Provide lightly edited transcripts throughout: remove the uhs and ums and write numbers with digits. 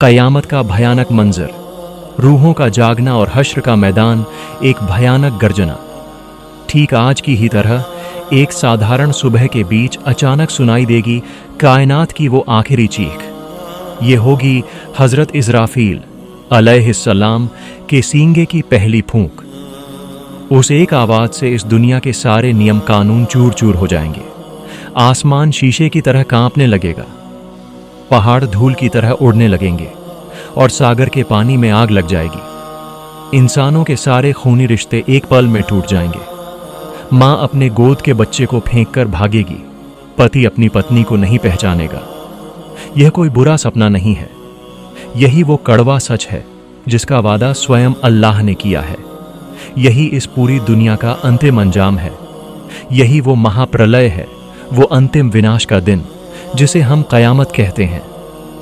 कयामत का भयानक मंजर, रूहों का जागना और हश्र का मैदान, एक भयानक गर्जना। ठीक आज की ही तरह एक साधारण सुबह के बीच अचानक सुनाई देगी कायनात की वो आखिरी चीख। ये होगी हजरत इस्राफील अलैहिस्सलाम के सींगे की पहली फूंक। उस एक आवाज से इस दुनिया के सारे नियम कानून चूर चूर हो जाएंगे। आसमान शीशे की तरह कांपने लगेगा, पहाड़ धूल की तरह उड़ने लगेंगे और सागर के पानी में आग लग जाएगी। इंसानों के सारे खूनी रिश्ते एक पल में टूट जाएंगे। माँ अपने गोद के बच्चे को फेंक कर भागेगी, पति अपनी पत्नी को नहीं पहचानेगा। यह कोई बुरा सपना नहीं है, यही वो कड़वा सच है जिसका वादा स्वयं अल्लाह ने किया है। यही इस पूरी दुनिया का अंतिम अंजाम है। यही वो महाप्रलय है, वो अंतिम विनाश का दिन जिसे हम कयामत कहते हैं।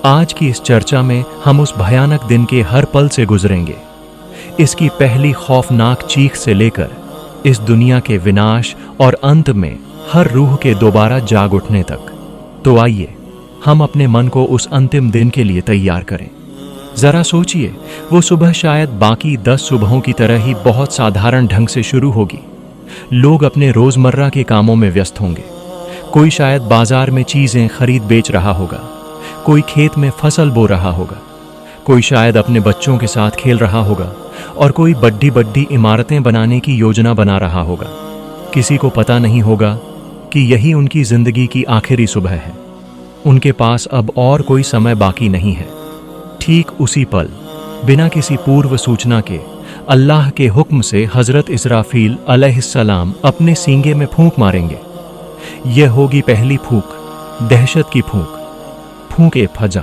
आज की इस चर्चा में हम उस भयानक दिन के हर पल से गुजरेंगे, इसकी पहली खौफनाक चीख से लेकर इस दुनिया के विनाश और अंत में हर रूह के दोबारा जाग उठने तक। तो आइए हम अपने मन को उस अंतिम दिन के लिए तैयार करें। जरा सोचिए, वो सुबह शायद बाकी 10 सुबहों की तरह ही बहुत साधारण ढंग से शुरू होगी। लोग अपने रोजमर्रा के कामों में व्यस्त होंगे। कोई शायद बाजार में चीजें खरीद बेच रहा होगा, कोई खेत में फसल बो रहा होगा, कोई शायद अपने बच्चों के साथ खेल रहा होगा और कोई बड्डी बड्डी इमारतें बनाने की योजना बना रहा होगा। किसी को पता नहीं होगा कि यही उनकी जिंदगी की आखिरी सुबह है। उनके पास अब और कोई समय बाकी नहीं है। ठीक उसी पल, बिना किसी पूर्व सूचना के, अल्लाह के हुक्म से हजरत इस्राफील अलैहिस्सलाम अपने सींगे में फूंक मारेंगे। यह होगी पहली फूंक, दहशत की फूंक, फूंक-ए फजा।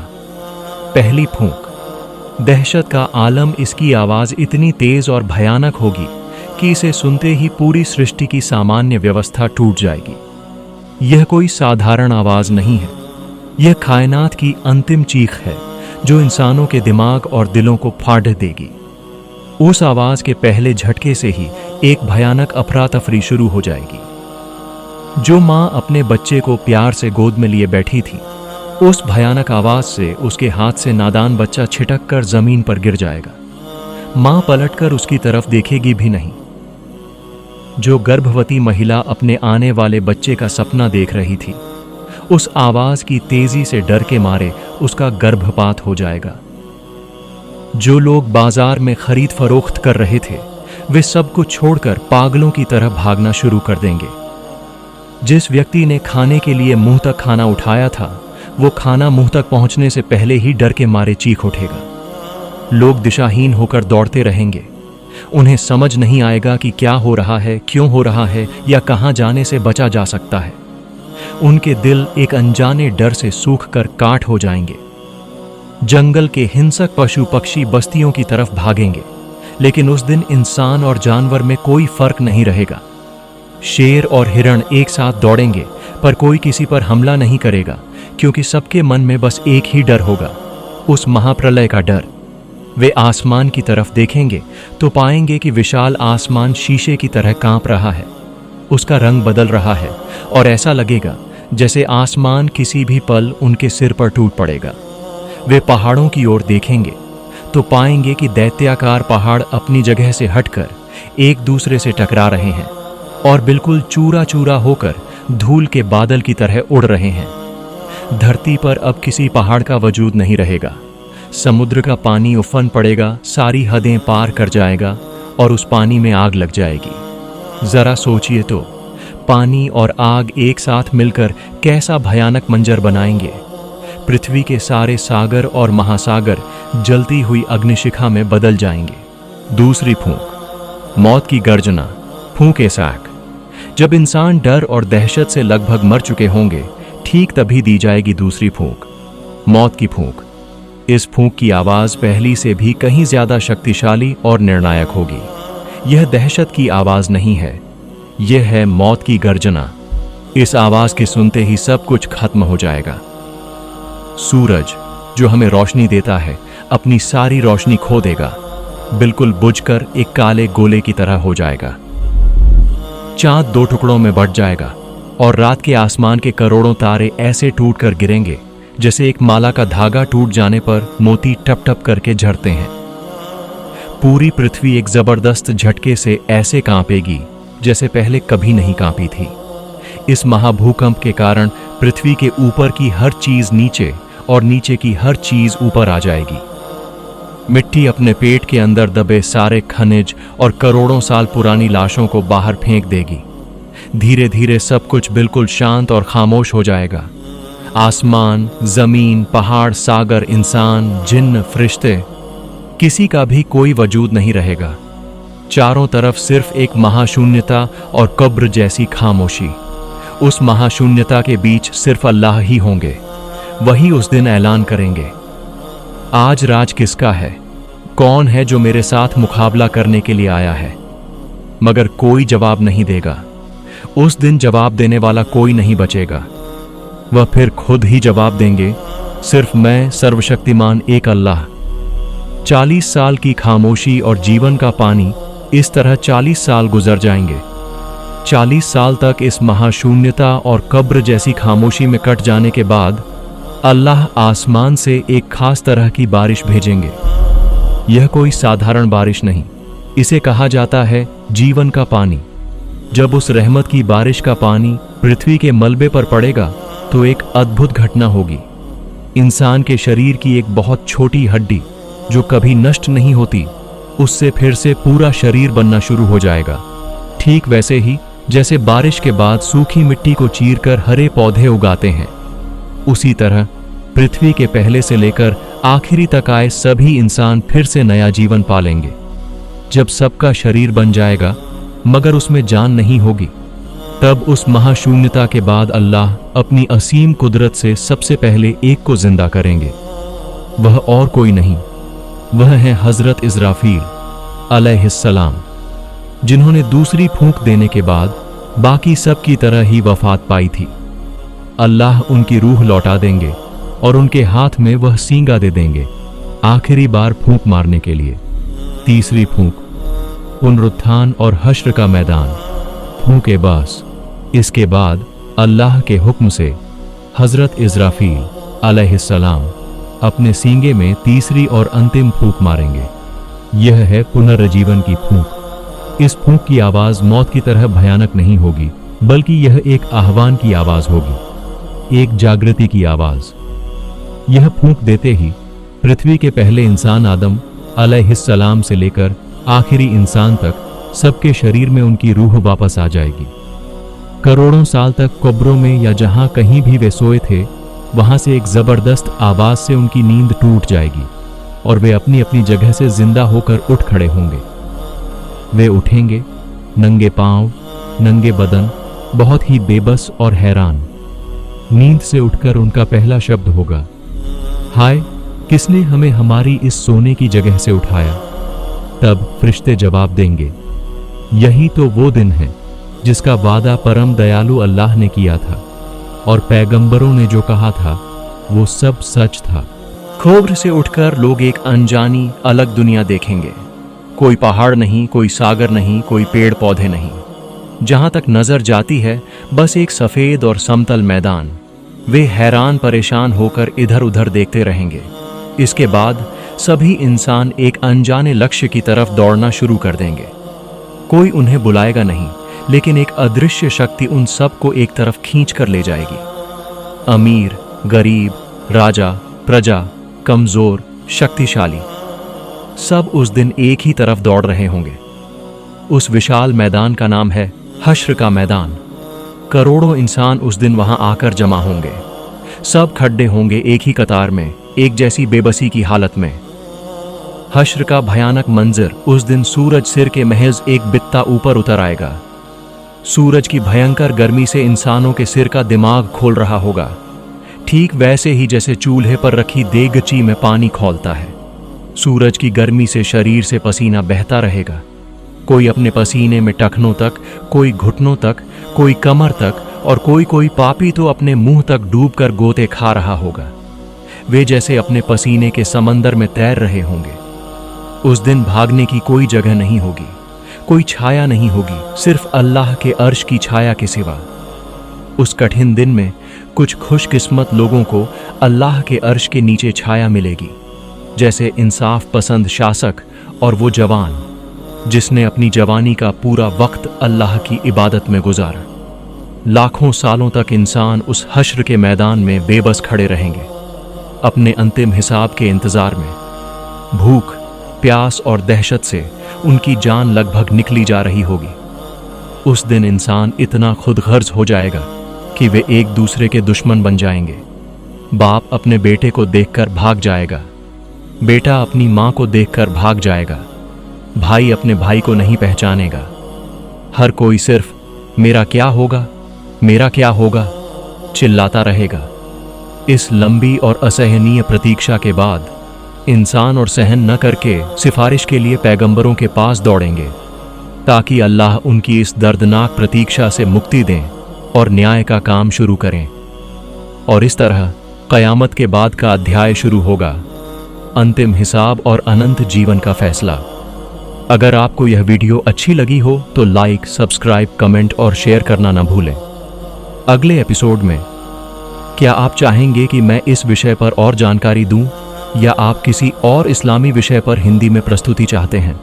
पहली फूंक, दहशत का आलम। इसकी आवाज इतनी तेज और भयानक होगी कि इसे सुनते ही पूरी सृष्टि की सामान्य व्यवस्था टूट जाएगी। यह कोई साधारण आवाज नहीं है, यह कायनात की अंतिम चीख है जो इंसानों के दिमाग और दिलों को फाड़ देगी। उस आवाज के पहले झटके से ही एक भयानक अफरा तफरी शुरू हो जाएगी। जो माँ अपने बच्चे को प्यार से गोद में लिए बैठी थी, उस भयानक आवाज से उसके हाथ से नादान बच्चा छिटक कर जमीन पर गिर जाएगा। माँ पलटकर उसकी तरफ देखेगी भी नहीं। जो गर्भवती महिला अपने आने वाले बच्चे का सपना देख रही थी, उस आवाज की तेजी से डर के मारे उसका गर्भपात हो जाएगा। जो लोग बाजार में खरीद फरोख्त कर रहे थे, वे सब कुछ छोड़कर पागलों की तरह भागना शुरू कर देंगे। जिस व्यक्ति ने खाने के लिए मुंह तक खाना उठाया था, वो खाना मुंह तक पहुंचने से पहले ही डर के मारे चीख उठेगा। लोग दिशाहीन होकर दौड़ते रहेंगे। उन्हें समझ नहीं आएगा कि क्या हो रहा है, क्यों हो रहा है या कहां जाने से बचा जा सकता है। उनके दिल एक अनजाने डर से सूख कर काठ हो जाएंगे। जंगल के हिंसक पशु पक्षी बस्तियों की तरफ भागेंगे, लेकिन उस दिन इंसान और जानवर में कोई फर्क नहीं रहेगा। शेर और हिरण एक साथ दौड़ेंगे, पर कोई किसी पर हमला नहीं करेगा, क्योंकि सबके मन में बस एक ही डर होगा, उस महाप्रलय का डर। वे आसमान की तरफ देखेंगे तो पाएंगे कि विशाल आसमान शीशे की तरह कांप रहा है। उसका रंग बदल रहा है और ऐसा लगेगा जैसे आसमान किसी भी पल उनके सिर पर टूट पड़ेगा। वे पहाड़ों की ओर देखेंगे तो पाएंगे कि दैत्याकार पहाड़ अपनी जगह से हटकर एक दूसरे से टकरा रहे हैं और बिल्कुल चूरा चूरा होकर धूल के बादल की तरह उड़ रहे हैं। धरती पर अब किसी पहाड़ का वजूद नहीं रहेगा। समुद्र का पानी उफन पड़ेगा, सारी हदें पार कर जाएगा और उस पानी में आग लग जाएगी। जरा सोचिए तो, पानी और आग एक साथ मिलकर कैसा भयानक मंजर बनाएंगे। पृथ्वी के सारे सागर और महासागर जलती हुई अग्निशिखा में बदल जाएंगे। दूसरी फूंक, मौत की गर्जना, फूंक-ए साक। जब इंसान डर और दहशत से लगभग मर चुके होंगे, ठीक तभी दी जाएगी दूसरी फूंक, मौत की फूंक। इस फूंक की आवाज पहली से भी कहीं ज्यादा शक्तिशाली और निर्णायक होगी। यह दहशत की आवाज नहीं है, यह है मौत की गर्जना। इस आवाज के सुनते ही सब कुछ खत्म हो जाएगा। सूरज जो हमें रोशनी देता है, अपनी सारी रोशनी खो देगा, बिल्कुल बुझकर एक काले गोले की तरह हो जाएगा। चांद 2 टुकड़ों में बंट जाएगा और रात के आसमान के करोड़ों तारे ऐसे टूट कर गिरेंगे जैसे एक माला का धागा टूट जाने पर मोती टप टप करके झड़ते हैं। पूरी पृथ्वी एक जबरदस्त झटके से ऐसे कांपेगी जैसे पहले कभी नहीं कांपी थी। इस महाभूकंप के कारण पृथ्वी के ऊपर की हर चीज नीचे और नीचे की हर चीज ऊपर आ जाएगी। मिट्टी अपने पेट के अंदर दबे सारे खनिज और करोड़ों साल पुरानी लाशों को बाहर फेंक देगी। धीरे धीरे सब कुछ बिल्कुल शांत और खामोश हो जाएगा। आसमान, जमीन, पहाड़, सागर, इंसान, जिन्न, फरिश्ते, किसी का भी कोई वजूद नहीं रहेगा। चारों तरफ सिर्फ एक महाशून्यता और कब्र जैसी खामोशी। उस महाशून्यता के बीच सिर्फ अल्लाह ही होंगे। वही उस दिन ऐलान करेंगे, आज राज किसका है? कौन है जो मेरे साथ मुकाबला करने के लिए आया है? मगर कोई जवाब नहीं देगा। उस दिन जवाब देने वाला कोई नहीं बचेगा। वह फिर खुद ही जवाब देंगे, सिर्फ मैं सर्वशक्तिमान एक अल्लाह। 40 साल की खामोशी और जीवन का पानी, इस तरह 40 साल गुजर जाएंगे। 40 साल तक इस महाशून्यता और कब्र जैसी खामोशी में कट जाने के बाद अल्लाह आसमान से एक खास तरह की बारिश भेजेंगे। यह कोई साधारण बारिश नहीं, इसे कहा जाता है जीवन का पानी। जब उस रहमत की बारिश का पानी पृथ्वी के मलबे पर पड़ेगा तो एक अद्भुत घटना होगी। इंसान के शरीर की एक बहुत छोटी हड्डी जो कभी नष्ट नहीं होती, उससे फिर से पूरा शरीर बनना शुरू हो जाएगा। ठीक वैसे ही जैसे बारिश के बाद सूखी मिट्टी को चीरकर हरे पौधे उगाते हैं, उसी तरह पृथ्वी के पहले से लेकर आखिरी तक आए सभी इंसान फिर से नया जीवन पालेंगे। जब सबका शरीर बन जाएगा मगर उसमें जान नहीं होगी, तब उस महाशून्यता के बाद अल्लाह अपनी असीम कुदरत से सबसे पहले एक को जिंदा करेंगे। वह और कोई नहीं, वह है हजरत इस्राफील अलैहिस्सलाम, जिन्होंने दूसरी फूंक देने के बाद बाकी सब की तरह ही वफात पाई थी। अल्लाह उनकी रूह लौटा देंगे और उनके हाथ में वह सींगा दे देंगे आखिरी बार फूंक मारने के लिए। तीसरी फूंक, पुनरुत्थान और हश्र का मैदान, फूंके बास। इसके बाद अल्लाह के हुक्म से हजरत इस्राफील अलैहिस्सलाम अपने सींगे में तीसरी और अंतिम फूंक मारेंगे। यह है पुनर्जीवन की फूंक। इस फूंक की आवाज मौत की तरह भयानक नहीं होगी, बल्कि यह एक आह्वान की आवाज होगी, एक जागृति की आवाज। यह फूंक देते ही पृथ्वी के पहले इंसान आदम अलैहिस्सलाम से लेकर आखिरी इंसान तक सबके शरीर में उनकी रूह वापस आ जाएगी। करोड़ों साल तक कब्रों में या जहां कहीं भी वे सोए थे, वहां से एक जबरदस्त आवाज से उनकी नींद टूट जाएगी और वे अपनी अपनी जगह से जिंदा होकर उठ खड़े होंगे। वे उठेंगे, नंगे पांव, नंगे बदन, बहुत ही बेबस और हैरान। नींद से उठकर उनका पहला शब्द होगा, हाय, किसने हमें हमारी इस सोने की जगह से उठाया? तब फरिश्ते जवाब देंगे, यही तो वो दिन है जिसका वादा परम दयालु अल्लाह ने किया था और पैगंबरों ने जो कहा था वो सब सच था। कब्र से उठकर लोग एक अनजानी अलग दुनिया देखेंगे। कोई पहाड़ नहीं, कोई सागर नहीं, कोई पेड़ पौधे नहीं। जहां तक नजर जाती है बस एक सफेद और समतल मैदान। वे हैरान परेशान होकर इधर उधर देखते रहेंगे। इसके बाद सभी इंसान एक अनजाने लक्ष्य की तरफ दौड़ना शुरू कर देंगे। कोई उन्हें बुलाएगा नहीं, लेकिन एक अदृश्य शक्ति उन सब को एक तरफ खींच कर ले जाएगी। अमीर, गरीब, राजा, प्रजा, कमजोर, शक्तिशाली, सब उस दिन एक ही तरफ दौड़ रहे होंगे। उस विशाल मैदान का नाम है हश्र का मैदान। करोड़ों इंसान उस दिन वहां आकर जमा होंगे। सब खड़े होंगे एक ही कतार में, एक जैसी बेबसी की हालत में। हश्र का भयानक मंजर उस दिन सूरज सिर के महज एक बित्ता ऊपर उतर आएगा। सूरज की भयंकर गर्मी से इंसानों के सिर का दिमाग खोल रहा होगा, ठीक वैसे ही जैसे चूल्हे पर रखी देगची में पानी खौलता है। सूरज की गर्मी से शरीर से पसीना बहता रहेगा। कोई अपने पसीने में टखनों तक, कोई घुटनों तक, कोई कमर तक और कोई पापी तो अपने मुंह तक डूबकर गोते खा रहा होगा। वे जैसे अपने पसीने के समंदर में तैर रहे होंगे। उस दिन भागने की कोई जगह नहीं होगी, कोई छाया नहीं होगी, सिर्फ अल्लाह के अर्श की छाया के सिवा। उस कठिन दिन में कुछ खुशकिस्मत लोगों को अल्लाह के अर्श के नीचे छाया मिलेगी, जैसे इंसाफ पसंद शासक और वो जवान जिसने अपनी जवानी का पूरा वक्त अल्लाह की इबादत में गुजारा। लाखों सालों तक इंसान उस हश्र के मैदान में बेबस खड़े रहेंगे, अपने अंतिम हिसाब के इंतजार में। भूख, प्यास और दहशत से उनकी जान लगभग निकली जा रही होगी। उस दिन इंसान इतना खुदगर्ज हो जाएगा कि वे एक दूसरे के दुश्मन बन जाएंगे। बाप अपने बेटे को देखकर भाग जाएगा, बेटा अपनी माँ को देखकर भाग जाएगा, भाई अपने भाई को नहीं पहचानेगा। हर कोई सिर्फ मेरा क्या होगा, मेरा क्या होगा चिल्लाता रहेगा। इस लंबी और असहनीय प्रतीक्षा के बाद इंसान और सहन न करके सिफारिश के लिए पैगंबरों के पास दौड़ेंगे, ताकि अल्लाह उनकी इस दर्दनाक प्रतीक्षा से मुक्ति दें और न्याय का काम शुरू करें। और इस तरह क़यामत के बाद का अध्याय शुरू होगा, अंतिम हिसाब और अनंत जीवन का फैसला। अगर आपको यह वीडियो अच्छी लगी हो तो लाइक, सब्सक्राइब, कमेंट और शेयर करना न भूलें। अगले एपिसोड में क्या आप चाहेंगे कि मैं इस विषय पर और जानकारी दूं, या आप किसी और इस्लामी विषय पर हिंदी में प्रस्तुति चाहते हैं?